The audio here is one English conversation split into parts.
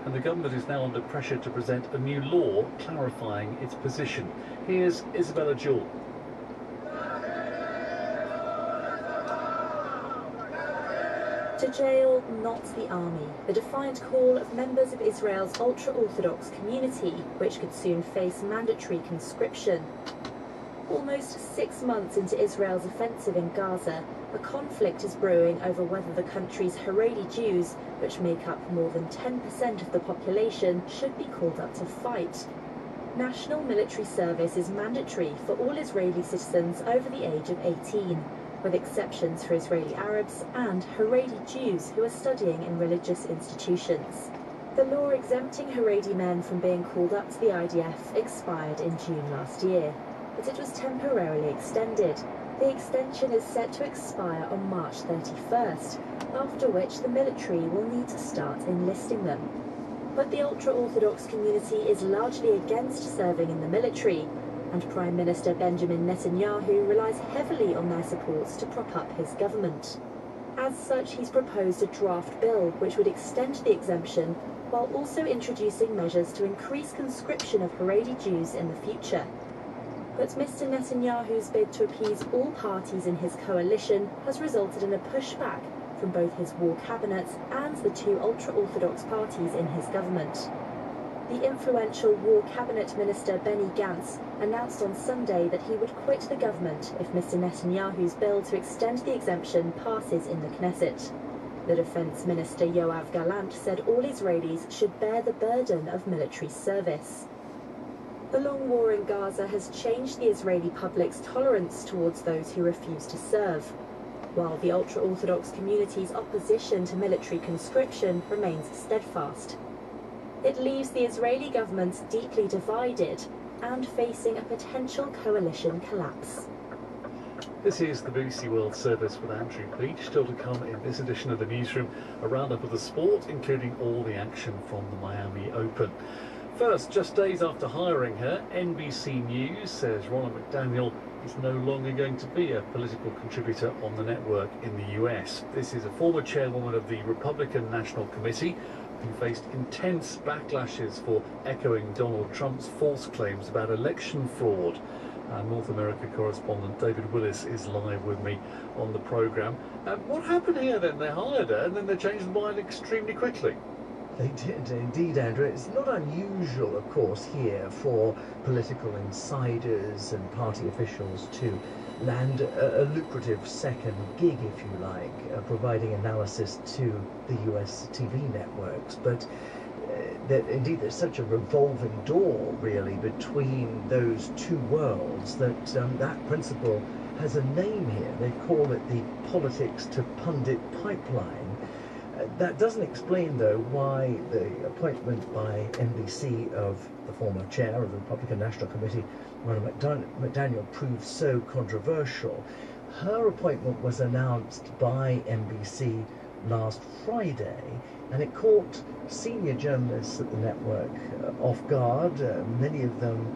and the government is now under pressure to present a new law clarifying its position. Here's Isabella Jewell. To jail, not the army. The defiant call of members of Israel's ultra-Orthodox community, which could soon face mandatory conscription. Almost 6 months into Israel's offensive in Gaza, a conflict is brewing over whether the country's Haredi Jews, which make up more than 10% of the population, should be called up to fight. National military service is mandatory for all Israeli citizens over the age of 18. With exceptions for Israeli Arabs and Haredi Jews who are studying in religious institutions. The law exempting Haredi men from being called up to the IDF expired in June last year, but it was temporarily extended. The extension is set to expire on March 31st, after which the military will need to start enlisting them. But the ultra-Orthodox community is largely against serving in the military, and Prime Minister Benjamin Netanyahu relies heavily on their supports to prop up his government. As such, he's proposed a draft bill which would extend the exemption while also introducing measures to increase conscription of Haredi Jews in the future. But Mr. Netanyahu's bid to appease all parties in his coalition has resulted in a pushback from both his war cabinet and the two ultra-Orthodox parties in his government. The influential War Cabinet Minister Benny Gantz announced on Sunday that he would quit the government if Mr. Netanyahu's bill to extend the exemption passes in the Knesset. The Defense Minister Yoav Gallant said all Israelis should bear the burden of military service. The long war in Gaza has changed the Israeli public's tolerance towards those who refuse to serve, while the ultra-Orthodox community's opposition to military conscription remains steadfast. It leaves the Israeli government deeply divided and facing a potential coalition collapse. This is the BBC World Service with Andrew Beach. Still to come in this edition of the newsroom, a roundup of the sport, including all the action from the Miami Open. First, just days after hiring her, NBC News says Ronna McDaniel is no longer going to be a political contributor on the network in the US. This is a former chairwoman of the Republican National Committee who faced intense backlashes for echoing Donald Trump's false claims about election fraud. Our North America correspondent David Willis is live with me on the programme. What happened here then? They hired her and then they changed their mind extremely quickly. They did indeed, Andrew. It's not unusual, of course, here for political insiders and party officials to land a lucrative second gig, if you like, providing analysis to the US TV networks. But indeed, there's such a revolving door, really, between those two worlds that that principle has a name here. They call it the politics to pundit pipeline. That doesn't explain, though, why the appointment by NBC of the former chair of the Republican National Committee, Ronna McDaniel, proved so controversial. Her appointment was announced by NBC last Friday, and it caught senior journalists at the network off guard. Many of them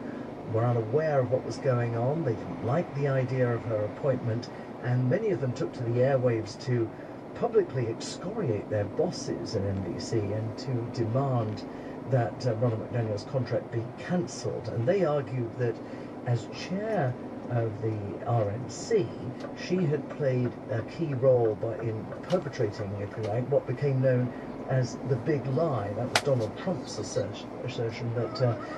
were unaware of what was going on. They didn't like the idea of her appointment, and many of them took to the airwaves to publicly excoriate their bosses at NBC and to demand that Ronna McDaniel's contract be cancelled. And they argued that as chair of the RNC, she had played a key role in perpetrating, if you like, what became known as the big lie. That was Donald Trump's assertion that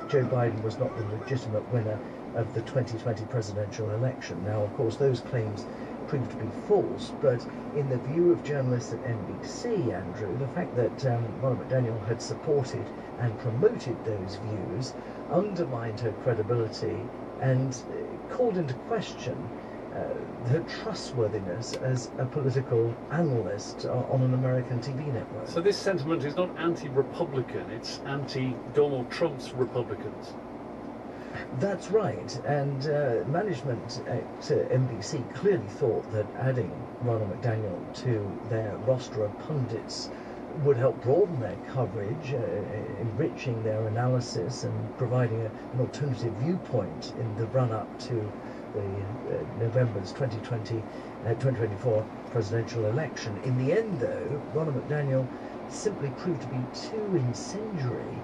Joe Biden was not the legitimate winner of the 2020 presidential election. Now, of course, those claims proved to be false, but in the view of journalists at NBC, Andrew, the fact that Ronna McDaniel had supported and promoted those views undermined her credibility and called into question her trustworthiness as a political analyst on an American TV network. So this sentiment is not anti-Republican, it's anti-Donald Trump's Republicans. That's right, and management at NBC clearly thought that adding Ronna McDaniel to their roster of pundits would help broaden their coverage, enriching their analysis and providing an alternative viewpoint in the run-up to the November's 2024 presidential election. In the end, though, Ronna McDaniel simply proved to be too incendiary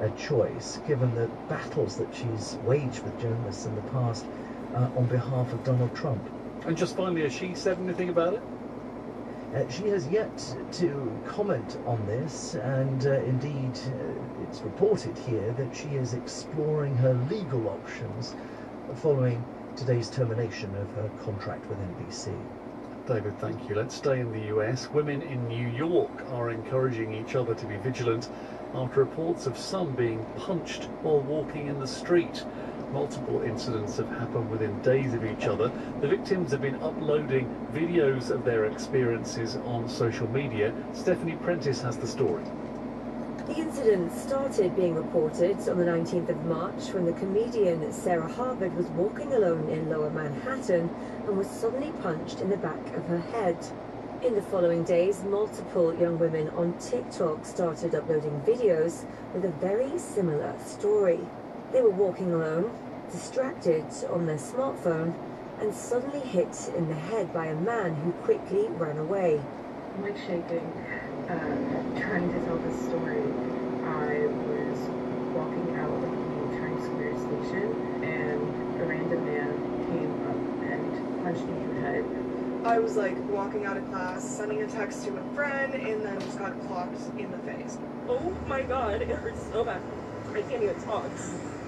a choice, given the battles that she's waged with journalists in the past on behalf of Donald Trump. And just finally, has she said anything about it? She has yet to comment on this, and indeed it's reported here that she is exploring her legal options following today's termination of her contract with NBC. David, thank you. Let's stay in the US. Women in New York are encouraging each other to be vigilant after reports of some being punched while walking in the street. Multiple incidents have happened within days of each other. The victims have been uploading videos of their experiences on social media. Stephanie Prentice has the story. The incident started being reported on the 19th of March when the comedian Sarah Harvard was walking alone in Lower Manhattan and was suddenly punched in the back of her head. In the following days, multiple young women on TikTok started uploading videos with a very similar story. They were walking alone, distracted on their smartphone, and suddenly hit in the head by a man who quickly ran away. I'm like shaking, trying to tell this story. I was walking out of the Times Square station and a random man came up and punched me in the head. I was like walking out of class, sending a text to a friend, and then just got clocked in the face. Oh my god, it hurts so bad. I can't even talk.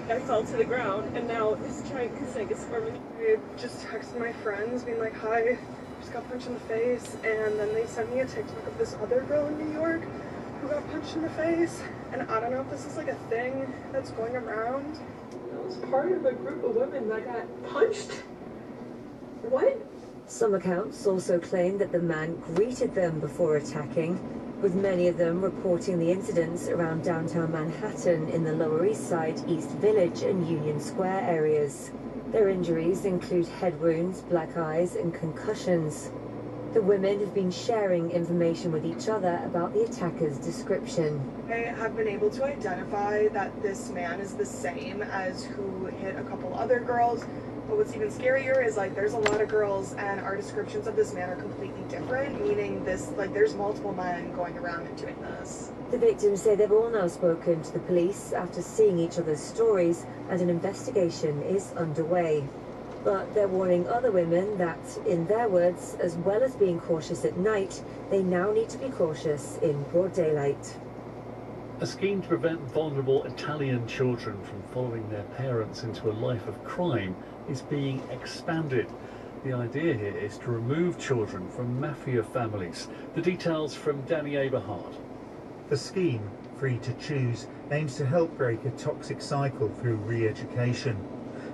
I fell to the ground, and now this giant snake is swarming. I just texted my friends being like, hi, just got punched in the face, and then they sent me a TikTok of this other girl in New York who got punched in the face, and I don't know if this is like a thing that's going around. I was part of a group of women that got punched. What? Some accounts also claim that the man greeted them before attacking, with many of them reporting the incidents around downtown Manhattan in the Lower East Side, East Village and Union Square areas. Their injuries include head wounds, black eyes and concussions. The women have been sharing information with each other about the attacker's description. I have been able to identify that this man is the same as who hit a couple other girls. But what's even scarier is like there's a lot of girls and our descriptions of this man are completely different, meaning this like there's multiple men going around and doing this. The victims say they've all now spoken to the police after seeing each other's stories and an investigation is underway. But they're warning other women that, in their words, as well as being cautious at night, they now need to be cautious in broad daylight. A scheme to prevent vulnerable Italian children from following their parents into a life of crime is being expanded. The idea here is to remove children from mafia families. The details from Danny Aberhart. The scheme, Free to Choose, aims to help break a toxic cycle through re-education.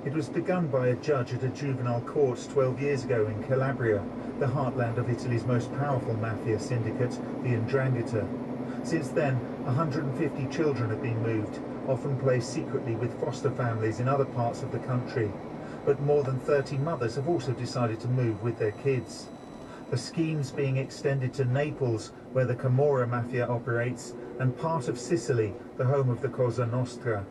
It was begun by a judge at a juvenile court 12 years ago in Calabria, the heartland of Italy's most powerful mafia syndicate, the 'Ndrangheta. Since then, 150 children have been moved, often placed secretly with foster families in other parts of the country. But more than 30 mothers have also decided to move with their kids. The scheme's being extended to Naples, where the Camorra mafia operates, and part of Sicily, the home of the Cosa Nostra.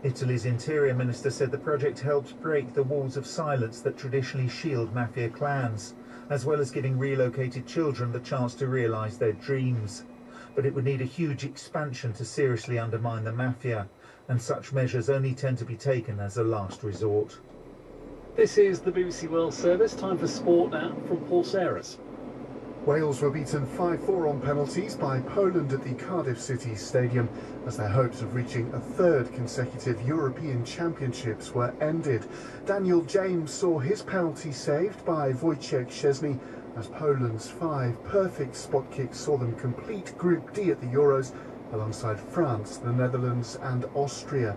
Italy's interior minister said the project helps break the walls of silence that traditionally shield mafia clans, as well as giving relocated children the chance to realise their dreams. But it would need a huge expansion to seriously undermine the mafia, and such measures only tend to be taken as a last resort. This is the BBC World Service. Time for sport now from Paul Serres. Wales were beaten 5-4 on penalties by Poland at the Cardiff City Stadium as their hopes of reaching a third consecutive European Championships were ended. Daniel James saw his penalty saved by Wojciech Szczesny as Poland's 5 perfect spot kicks saw them complete Group D at the Euros alongside France, the Netherlands and Austria.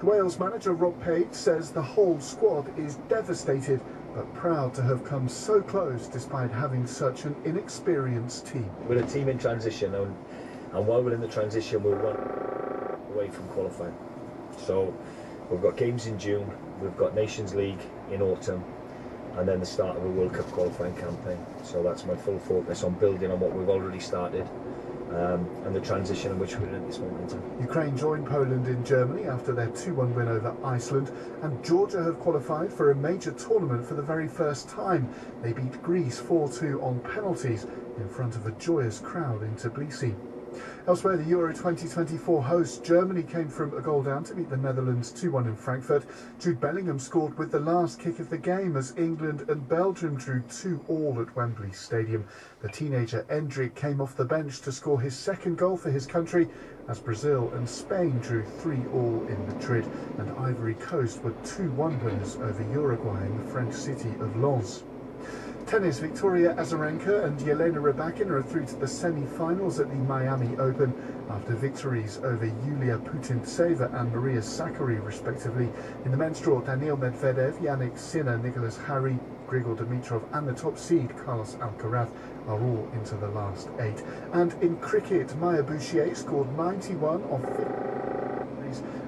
The Wales manager Rob Page says the whole squad is devastated but proud to have come so close despite having such an inexperienced team. We're a team in transition and while we're in the transition we're 1 away from qualifying. So we've got games in June, we've got Nations League in autumn and then the start of a World Cup qualifying campaign. So that's my full focus on building on what we've already started. And the transition in which we're in at this moment in time. Ukraine joined Poland in Germany after their 2-1 win over Iceland, and Georgia have qualified for a major tournament for the very first time. They beat Greece 4-2 on penalties in front of a joyous crowd in Tbilisi. Elsewhere, the Euro 2024 host Germany came from a goal down to beat the Netherlands 2-1 in Frankfurt. Jude Bellingham scored with the last kick of the game as England and Belgium drew 2-2 at Wembley Stadium. The teenager Endrick came off the bench to score his second goal for his country as Brazil and Spain drew 3-3 in Madrid, and Ivory Coast were 2-1 winners over Uruguay in the French city of Lens. Tennis, Victoria Azarenka and Yelena Rybakina are through to the semi-finals at the Miami Open after victories over Yulia Putintseva and Maria Sakkari respectively. In the men's draw, Daniil Medvedev, Yannick Sinner, Nicholas Harry, Grigor Dimitrov and the top seed Carlos Alcaraz are all into the last 8. And in cricket, Maya Bouchier scored 91 off 50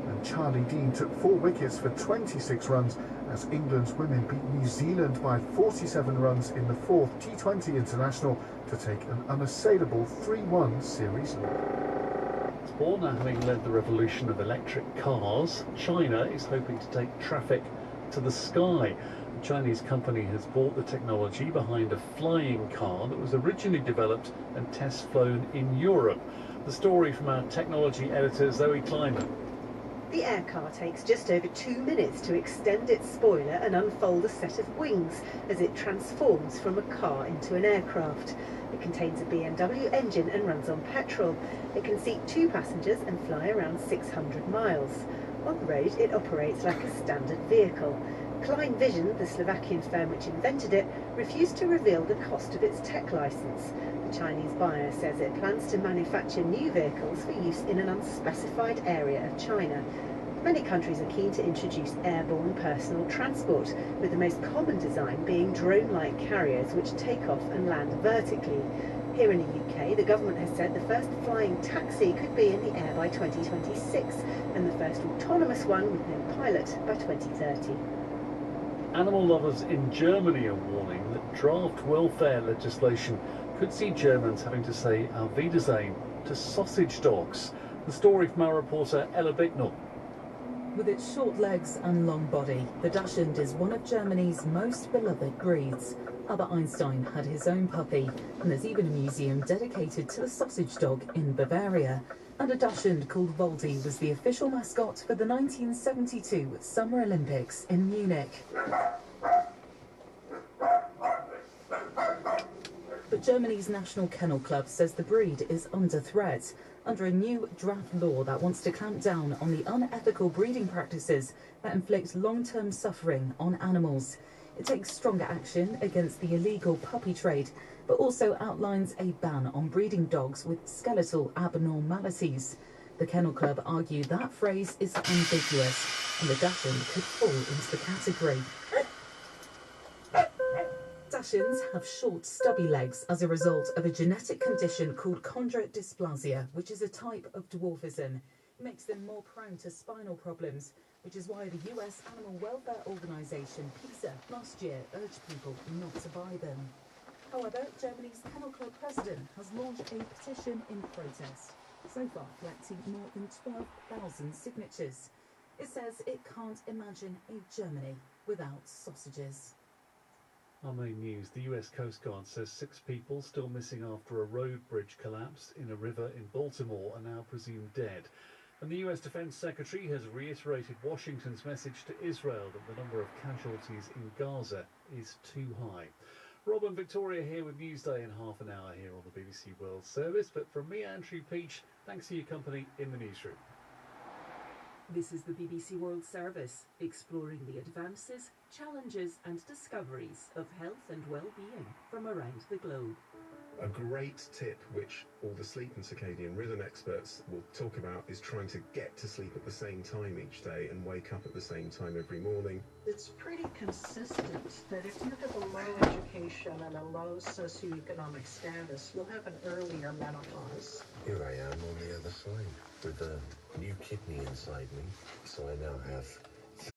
and Charlie Dean took 4 wickets for 26 runs as England's women beat New Zealand by 47 runs in the 4th T20 International to take an unassailable 3-1 series lead. Sport now having led the revolution of electric cars, China is hoping to take traffic to the sky. The Chinese company has bought the technology behind a flying car that was originally developed and test flown in Europe. The story from our technology editor Zoe Kleiman. The air car takes just over 2 minutes to extend its spoiler and unfold a set of wings as it transforms from a car into an aircraft. It contains a BMW engine and runs on petrol. It can seat 2 passengers and fly around 600 miles. On the road, it operates like a standard vehicle. Klein Vision, the Slovakian firm which invented it, refused to reveal the cost of its tech license. The Chinese buyer says it plans to manufacture new vehicles for use in an unspecified area of China. Many countries are keen to introduce airborne personal transport, with the most common design being drone-like carriers which take off and land vertically. Here in the UK, the government has said the first flying taxi could be in the air by 2026, and the first autonomous one with no pilot by 2030. Animal lovers in Germany are warning that draft welfare legislation could see Germans having to say Auf Wiedersehen to sausage dogs. The story from our reporter Ella Bicknell. With its short legs and long body, the Dachshund is one of Germany's most beloved breeds. Albert Einstein had his own puppy, and there's even a museum dedicated to the sausage dog in Bavaria. And a Dachshund called Voldy was the official mascot for the 1972 Summer Olympics in Munich. But Germany's National Kennel Club says the breed is under threat under a new draft law that wants to clamp down on the unethical breeding practices that inflict long-term suffering on animals. It takes stronger action against the illegal puppy trade, but also outlines a ban on breeding dogs with skeletal abnormalities. The Kennel Club argue that phrase is ambiguous, and the Dachshund could fall into the category. Dachshunds have short, stubby legs as a result of a genetic condition called chondrodysplasia, which is a type of dwarfism. It makes them more prone to spinal problems, which is why the US animal welfare organisation PETA last year urged people not to buy them. However, Germany's Kennel Club president has launched a petition in protest, so far collecting more than 12,000 signatures. It says it can't imagine a Germany without sausages. Our main news, the US Coast Guard says 6 people still missing after a road bridge collapse in a river in Baltimore are now presumed dead. And the US Defense Secretary has reiterated Washington's message to Israel that the number of casualties in Gaza is too high. Rob and Victoria here with Newsday in half an hour here on the BBC World Service. But from me, Andrew Peach, thanks for your company in the newsroom. This is the BBC World Service, exploring the advances, challenges and discoveries of health and well-being from around the globe. A great tip which all the sleep and circadian rhythm experts will talk about is trying to get to sleep at the same time each day and wake up at the same time every morning. It's pretty consistent that if you have a low education and a low socioeconomic status, you'll have an earlier menopause. Here I am on the other side with a new kidney inside me, so I now have